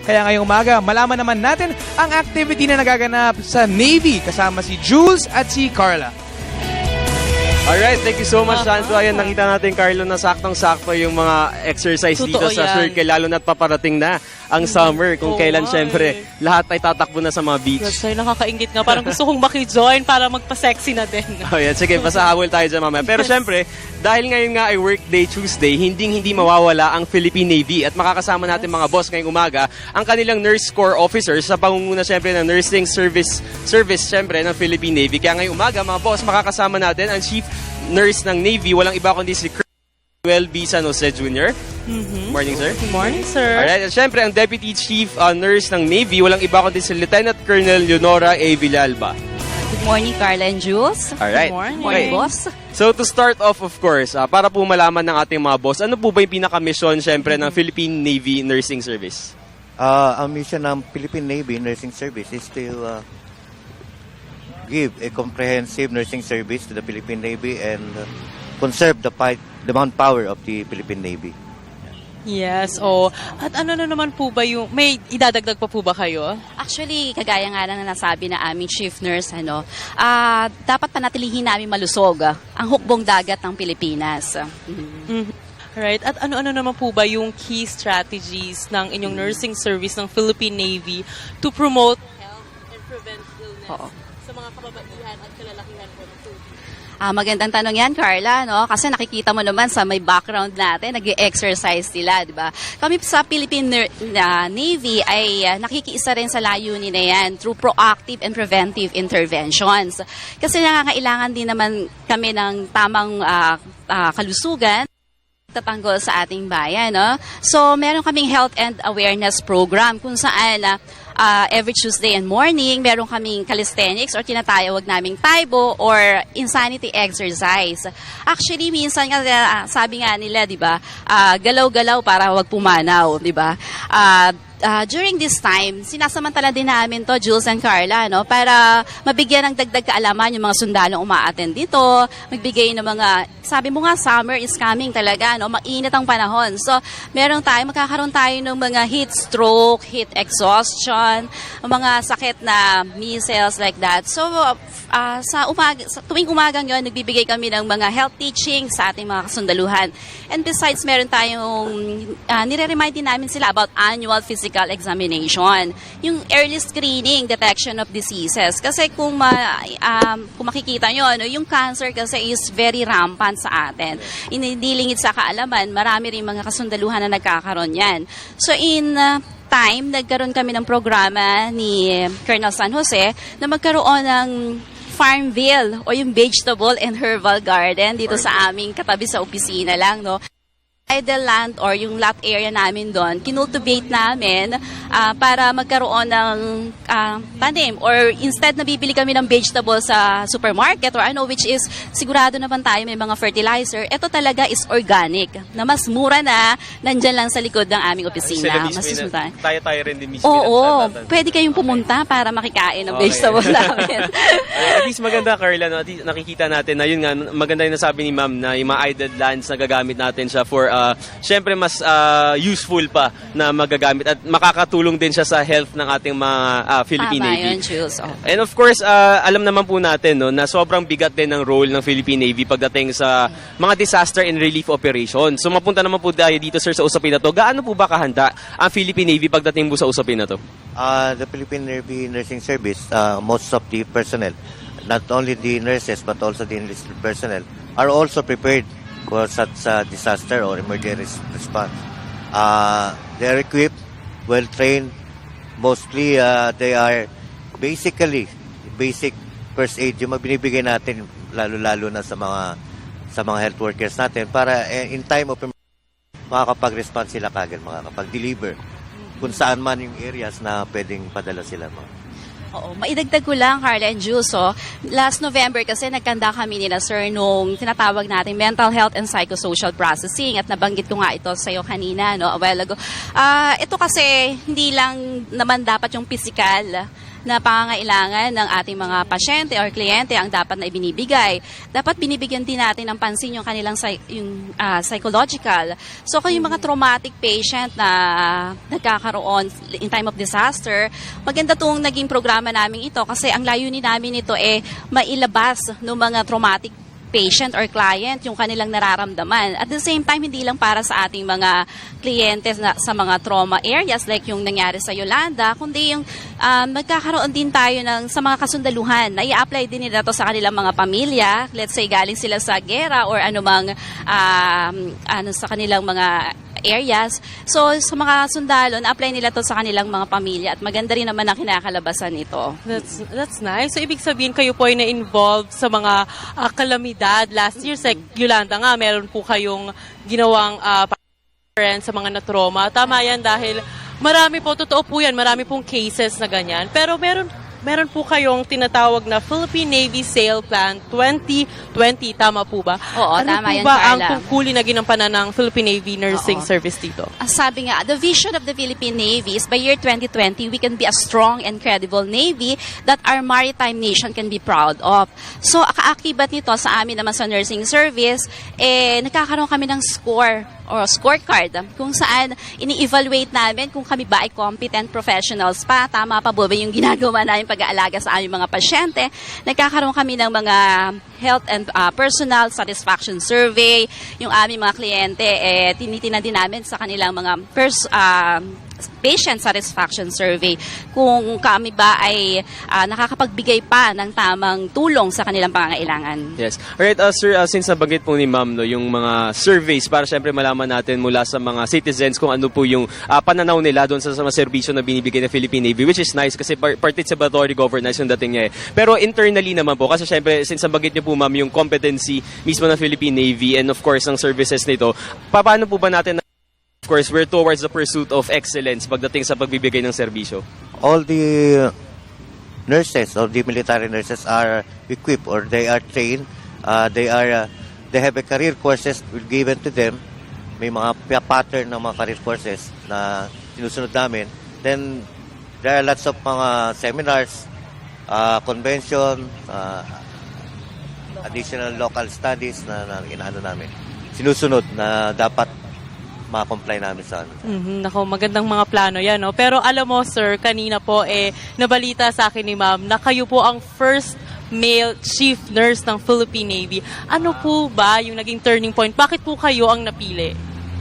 Kaya ngayong umaga, malaman naman natin ang activity na nagaganap sa Navy kasama si Jules at si Carla. Alright, thank you so much, Shanto. Ayan, nakita natin, Carlo, na saktong-sakto yung mga exercise dito sa circle, lalo na't paparating na ang summer, kung kailan, syempre, lahat ay tatakbo na sa mga beach. So, nakakaingit nga. Parang gusto kong maki-join para magpa-sexy na din. Oh, yan. Sige, pasahabol tayo dyan mamaya. Pero syempre, dahil ngayon nga ay Workday Tuesday, hindi mawawala ang Philippine Navy at makakasama natin mga boss ngayong umaga ang kanilang Nurse Corps officers sa pangunguna syempre ng Nursing Service syempre ng Philippine Navy. Kaya ngayong umaga, mga boss, makakasama natin ang Chief Nurse ng Navy, walang iba kundi si Colonel B. San Jose Jr. Morning, sir. Good morning, sir. Alright, at syempre, ang Deputy Chief Nurse ng Navy, walang iba kundi si Lieutenant Colonel Leonora A. Villalba. Good morning, Carla and Jules. Alright. Good morning. Morning, boss. So to start off, of course, para po malaman ng ating mga boss, ano po ba yung pinaka-mission syempre ng Philippine Navy Nursing Service? Ang mission ng Philippine Navy Nursing Service is to give a comprehensive nursing service to the Philippine Navy and conserve the manpower of the Philippine Navy. Yes, oh. At ano na naman po ba yung, may idadagdag pa po ba kayo? Actually, kagaya nga lang na nasabi na aming chief nurse, dapat panatilihin namin malusog ang hukbong dagat ng Pilipinas. Right. At ano-ano naman po ba yung key strategies ng inyong nursing service ng Philippine Navy to promote health and prevent illness sa mga kababaihan at kalalakihan po ng Philippines? Magandang tanong yan, Carla, no? Kasi nakikita mo naman sa may background natin, nag-exercise sila, di ba? Kami sa Philippine Navy ay nakikiisa rin sa layunin na yan through proactive and preventive interventions. Kasi nangangailangan din naman kami ng tamang kalusugan tatanggol sa ating bayan, no? So, meron kaming health and awareness program kung saan every Tuesday and morning, meron kaming calisthenics or tinatawag naming Taibo or insanity exercise. Actually, minsan nga, sabi nga nila, di ba, galaw-galaw para wag pumanaw, di ba? During this time, sinasamantala din namin to, Jules and Carla, no, para mabigyan ng dagdag kaalaman yung mga sundalong umaattend dito, magbigay ng mga, sabi mo nga, summer is coming talaga, no, mainit ang panahon. So, magkakaroon tayo ng mga heat stroke, heat exhaustion, mga sakit na measles like that. So, sa tuwing umagang yon, nagbibigay kami ng mga health teaching sa ating mga kasundaluhan. And besides, meron tayong, nire-remind din namin sila about annual physical examination. Yung early screening, detection of diseases. Kasi kung makikita nyo, yung cancer kasi is very rampant sa atin. Hindi lingid sa kaalaman, marami rin mga kasundaluhan na nagkakaroon yan. So in time, nagkaroon kami ng programa ni Colonel San Jose na magkaroon ng Farmville o yung vegetable and herbal garden dito sa aming katabi sa opisina lang, no? Idle land or yung lot area namin doon, kinultivate namin para magkaroon ng tanim or instead na bibili kami ng vegetable sa supermarket or which is sigurado naman tayo may mga fertilizer, ito talaga is organic na mas mura na nandyan lang sa likod ng aming opisina. Tayo rin din mismo. Oo, pwede kayong pumunta para makikain ng vegetable namin. At least maganda, Carla, no? At least nakikita natin na yun nga, maganda yung nasabi ni Ma'am na yung mga idle lands na gagamit natin siya for syempre mas useful pa na magagamit at makakatulong din siya sa health ng ating mga Philippine Navy. Yun, Jules. And of course, alam naman po natin, no, na sobrang bigat din ng role ng Philippine Navy pagdating sa mga disaster and relief operations. So mapunta naman po tayo dito, sir, sa usapin na to. Gaano po ba kahanda ang Philippine Navy pagdating po sa usapin na to? The Philippine Navy Nursing Service, most of the personnel, not only the nurses but also the enlisted personnel, are also prepared for such disaster or emergency response. They are equipped, well-trained. Mostly, they are basically basic first aid yung binibigay natin, lalo-lalo na sa mga health workers natin para in time of emergency, makakapag-respond sila kagad, makakapag-deliver kung saan man yung areas na pwedeng padala sila. Oo, maidagdag ko lang, Carla and Jules, last November kasi nagkanda kami nila, sir, nung tinatawag natin mental health and psychosocial processing at nabanggit ko nga ito sa iyo kanina, no, a while ago. Ito kasi hindi lang naman dapat yung physical na pangangailangan ng ating mga pasyente or kliyente ang dapat na ibinibigay. Dapat binibigyan din natin ng pansin yung kanilang psychological. So kung yung mga traumatic patient na nagkakaroon in time of disaster, maganda itong naging programa namin ito kasi ang layunin namin ito mailabas ng mga traumatic patient or client yung kanilang nararamdaman. At the same time, hindi lang para sa ating mga kliyente sa mga trauma areas like yung nangyari sa Yolanda, kundi yung magkakaroon din tayo sa mga kasundaluhan na i-apply din nila to sa kanilang mga pamilya. Let's say galing sila sa gera or anumang sa kanilang mga areas. So, sa mga sundalo, na-apply nila to sa kanilang mga pamilya at maganda rin naman ang kinakalabasan nito. That's nice. So, ibig sabihin kayo po ay na-involved sa mga kalamidad. Last year, sa Yolanda nga, meron po kayong ginawang sa mga na-trauma. Tama yan dahil marami po, totoo po yan, marami pong cases na ganyan. Pero meron po kayong tinatawag na Philippine Navy Sail Plan 2020. Tama po ba? Oo, tama yan, Ano po ba ang Carla. tungkulin na ginampanan ng Philippine Navy Nursing Service dito? Sabi nga, the vision of the Philippine Navy is by year 2020, we can be a strong and credible Navy that our maritime nation can be proud of. So, kaakibat nito sa amin naman sa nursing service, nagkakaroon kami ng score or scorecard kung saan ini-evaluate namin kung kami ba ay competent professionals pa. Tama pa ba yung ginagawa namin pag-aalaga sa aming mga pasyente. Nagkakaroon kami ng mga health and personal satisfaction survey. Yung aming mga kliyente, tinitingnan din namin sa kanilang mga patient satisfaction survey kung kami ba ay nakakapagbigay pa ng tamang tulong sa kanilang pangangailangan. Yes. Alright, sir, since nabanggit po ni ma'am yung mga surveys para syempre malaman natin mula sa mga citizens kung ano po yung pananaw nila doon sa mga serbisyo na binibigay ng Philippine Navy, which is nice kasi participatory governance yung dating niya Pero internally naman po, kasi syempre since nabanggit niyo po ma'am yung competency mismo ng Philippine Navy and of course ng services nito, paano po ba natin of course, we're towards the pursuit of excellence pagdating sa pagbibigay ng serbisyo? All the nurses or the military nurses are equipped or they are trained. They have a career courses given to them. May mga pattern ng mga career courses na sinusunod namin. Then there are lots of mga seminars, convention, additional local studies na inaano namin. Sinusunod na dapat ma-comply namin sa ano. Nako, magandang mga plano yan, no? Pero alam mo, sir, kanina po, nabalita sa akin ni ma'am na kayo po ang first male chief nurse ng Philippine Navy. Ano po ba yung naging turning point? Bakit po kayo ang napili?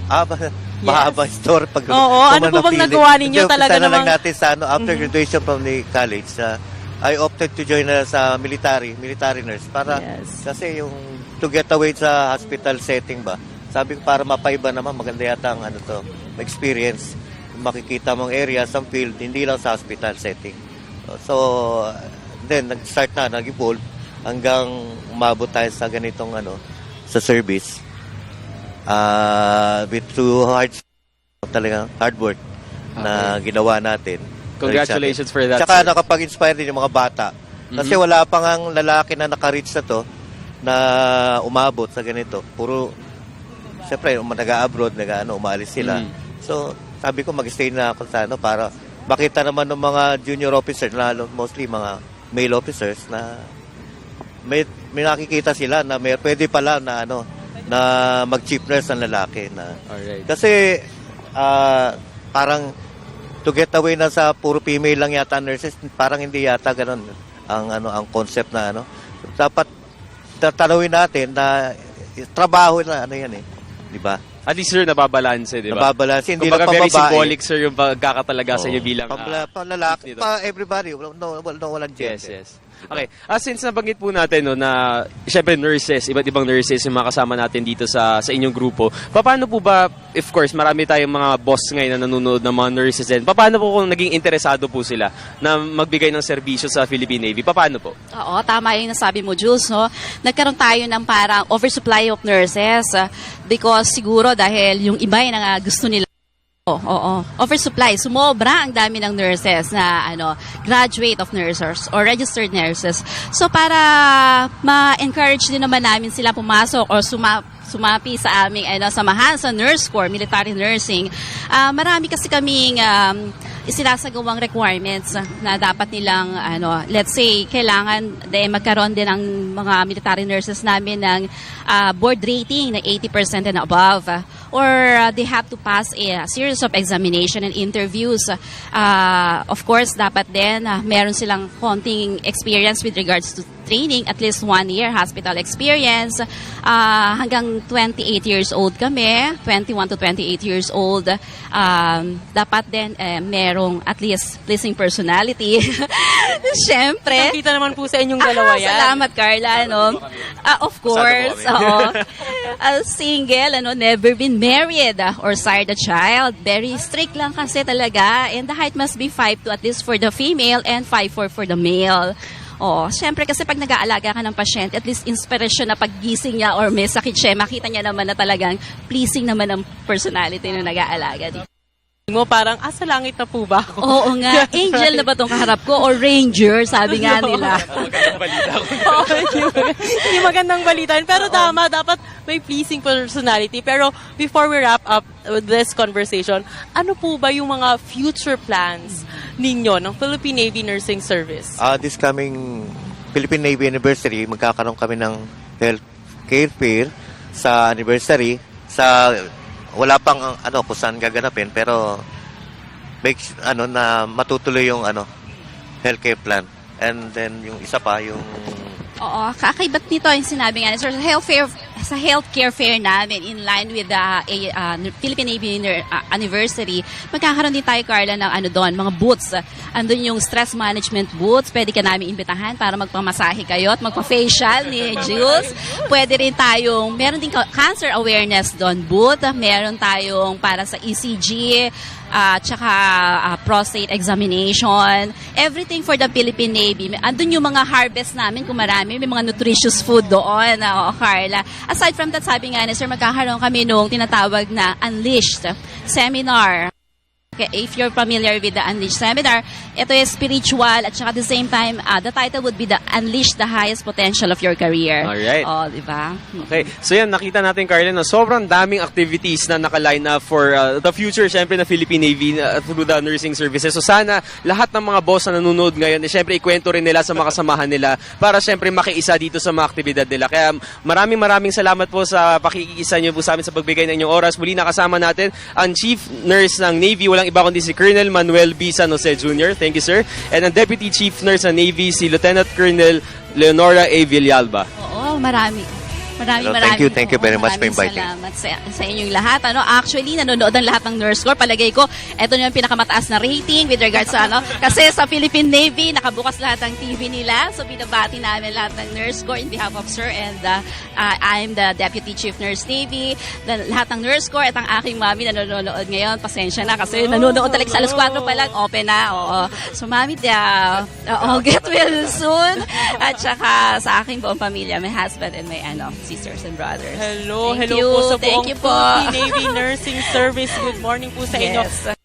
Mahaba story pag Oo, ano po bang nagawa ninyo talaga namang... namang... lang natin sa after graduation from the college, I opted to join sa military nurse para kasi yung to get away sa hospital setting ba. Sabi ko para mapaiba naman, maganda yata ang experience. Makikita mong area, some field, hindi lang sa hospital setting. So, then, nag-start nag-evolve, hanggang umabot tayo sa ganitong sa service. With talagang hard work na ginawa natin. Congratulations for that. Tsaka sir. nakapag-inspire din yung mga bata. Kasi wala pa ngang lalaki na naka-reach na to, na umabot sa ganito. Puro siyempre, nag-abroad, umalis sila. So, sabi ko, mag-stay na ako sa para makita naman ng mga junior officers, lalo mostly mga male officers, na may nakikita sila na pwede pala na na mag-chief nurse ang lalaki. Alright. Kasi, parang to get away na sa puro female lang yata nurses, parang hindi yata ganun ang concept na Dapat tatanawin natin na trabaho na yan di ba? At least sir, nababalanse, di ba? Nababalanse, hindi Kumbaga lang very pambabae. symbolic sir yung pagkakatalaga sa inyo bilang lalaki, everybody, walang gender. Yes. Okay. Since nabanggit po natin na syempre nurses, iba't ibang nurses yung mga kasama natin dito sa inyong grupo. Paano po ba, of course, marami tayong mga boss ngayon na nanonood ng mga nurses din. Paano po kung naging interesado po sila na magbigay ng serbisyo sa Philippine Navy? Paano po? Oo, tama yung nasabi mo, Jules, no? Nagkaroon tayo ng parang oversupply of nurses because siguro dahil yung iba yung gusto nila. Oo. Oversupply. Sumobra ang dami ng nurses na graduate of nurses or registered nurses. So para ma-encourage din naman namin sila pumasok or sumapi sa aming samahan sa nurse corps, military nursing. Marami kasi kaming isinasagawang requirements na dapat nilang, let's say, kailangan magkaroon din ng mga military nurses namin ng board rating na 80% and above. Or they have to pass a series of examination and interviews. Of course, dapat din meron silang konting experience with regards to training, at least 1 year hospital experience. Hanggang 28 years old kami, 21 to 28 years old. Dapat din merong at least pleasing personality. Siyempre. Kita naman po sa inyong dalawa yan. Salamat, Carla. No? Of course. Oo. Single, never been married or sired a child. Very strict lang kasi talaga. And the height must be 5'2" at least for the female and 5'4" for the male. Oh, syempre kasi pag nag-aalaga ka ng pasyente, at least inspiration na paggising niya or may sakit siya, makita niya naman na talagang pleasing naman ang personality na nag-aalaga dito. Mo parang, sa langit na po ba ako? Oo nga, angel na ba itong kaharap ko or ranger, sabi nga nila. Hindi magandang balita. Pero tama, dapat may pleasing personality. Pero before we wrap up with this conversation, ano po ba yung mga future plans ninyo ng Philippine Navy Nursing Service? This coming Philippine Navy Anniversary, magkakaroon kami ng health care fair sa anniversary. Wala pang kung saan gaganapin, pero na matutuloy yung healthcare plan. And then yung isa pa yung Oo, kakaibat nito yung sinabi nga sir, sa healthcare fair namin in line with the Philippine Navy anniversary, magkakaroon din tayo, Carla, ng doon, mga booths. Andun yung stress management booths, pwede ka namin imbitahan para magpamasahe kayo at magpa-facial ni Jules. Pwede rin tayong, meron din cancer awareness doon booth, meron tayong para sa ECG, tsaka prostate examination, everything for the Philippine Navy. Andun yung mga harvest namin kung marami, may mga nutritious food doon, Carla. Aside from that, sabi nga ni Sir, magkakaroon kami nung tinatawag na Unleashed Seminar. Okay, if you're familiar with the Unleashed Seminar, ito is spiritual at saka at the same time, the title would be the Unleash the Highest Potential of Your Career. Alright. Oh, diba? Okay. So yan, nakita natin, Carla, na sobrang daming activities na nakaline up for the future, syempre, na Philippine Navy through the nursing services. So sana lahat ng mga boss na nanonood ngayon, syempre, ikwento rin nila sa mga kasamahan nila para syempre makiisa dito sa mga aktibidad nila. Kaya maraming salamat po sa pakikisa niyo po sa amin sa pagbigay ng inyong oras. Muli nakasama natin ang Chief Nurse ng Navy, walang iba kundi si Colonel Manuel B. San Jose Jr. Thank you, sir. And ang Deputy Chief Nurse ng Navy, si Lieutenant Colonel Leonora A. Villalba. Oo, marami. Thank you very much for inviting. Salamat sa inyong lahat. Actually, nanonood ang lahat ng Nurse Corps. Palagay ko, ito na yung pinakamataas na rating with regards sa kasi sa Philippine Navy, nakabukas lahat ng TV nila. So, binabati namin lahat ng Nurse Corps in behalf of Sir and I'm the Deputy Chief Nurse Navy. Lahat ng Nurse Corps at ang aking mami nanonood ngayon. Pasensya na kasi nanonood talaga sa alas 4 pa lang. Open na. Oo. So, mami, get well soon. At saka sa aking buong pamilya, my husband and my sisters and brothers. Hello Thank po you. sa Thank buong you po. Philippine Navy Nursing Service. Good morning po sa inyo. Yes.